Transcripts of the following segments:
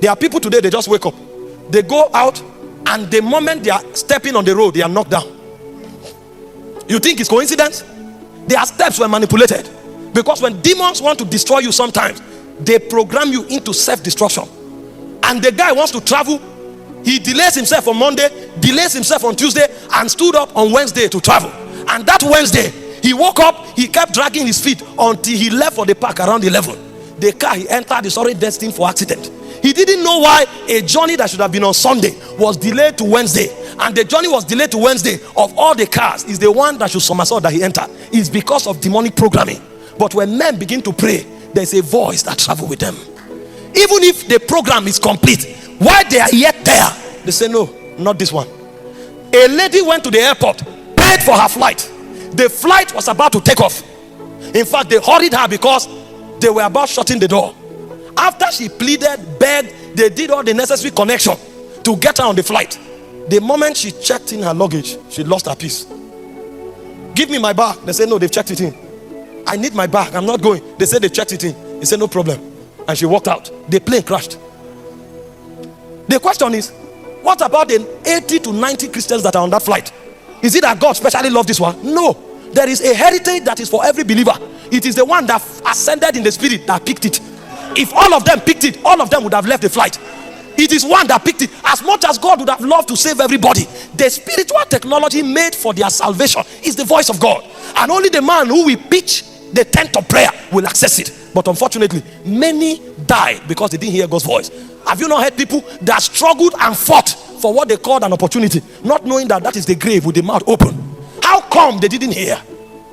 There are people today, they just wake up, they go out, and the moment they are stepping on the road, they are knocked down. You think it's coincidence? Their steps were manipulated. Because when demons want to destroy you, sometimes they program you into self-destruction. And the guy wants to travel, he delays himself on Monday, delays himself on Tuesday, and stood up on Wednesday to travel. And that Wednesday, he woke up, he kept dragging his feet until he left for the park around 11. The car he entered is already destined for accident. He didn't know why a journey that should have been on Sunday was delayed to Wednesday. And the journey was delayed to Wednesday. Of all the cars, is the one that should somersault that he entered. It's because of demonic programming. But when men begin to pray, there's a voice that travels with them. Even if the program is complete, while they are yet there, they say, no, not this one. A lady went to the airport, paid for her flight. The flight was about to take off. In fact, they hurried her because they were about shutting the door. After she pleaded, begged, they did all the necessary connection to get her on the flight. The moment she checked in her luggage, she lost her peace. Give me my bag. They said, no, they've checked it in. I need my bag, I'm not going. They said they checked it in. They said, no problem. And she walked out. The plane crashed. The question is, what about the 80 to 90 Christians that are on that flight? Is it that God specially loved this one? No. There is a heritage that is for every believer. It is the one that ascended in the spirit that picked it. If all of them picked it, all of them would have left the flight. It is one that picked it. As much as God would have loved to save everybody, the spiritual technology made for their salvation is the voice of God. And only the man who will pitch the tent of prayer will access it. But unfortunately, many died because they didn't hear God's voice. Have you not heard people that struggled and fought for what they called an opportunity, not knowing that that is the grave with the mouth open? How come they didn't hear?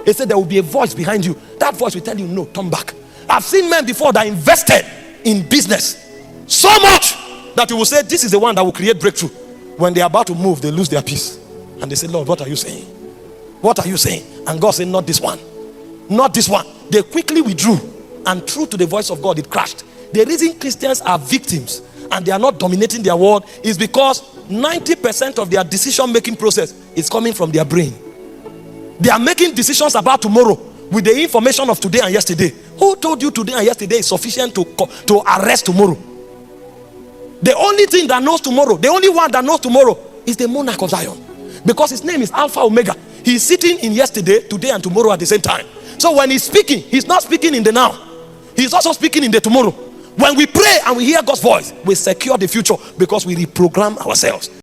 They said there will be a voice behind you. That voice will tell you, no, turn back. I've seen men before that invested in business so much that you will say, this is the one that will create breakthrough. When they are about to move, they lose their peace. And they say, Lord, what are you saying? What are you saying? And God said, not this one. Not this one. They quickly withdrew. And true to the voice of God, it crashed. The reason Christians are victims and they are not dominating their world is because 90% of their decision-making process is coming from their brain. They are making decisions about tomorrow with the information of today and yesterday. Who told you today and yesterday is sufficient to arrest tomorrow? The only thing that knows tomorrow, the only one that knows tomorrow is the monarch of Zion. Because his name is Alpha Omega. He's sitting in yesterday, today and tomorrow at the same time. So when he's speaking, he's not speaking in the now. He's also speaking in the tomorrow. When we pray and we hear God's voice, we secure the future because we reprogram ourselves.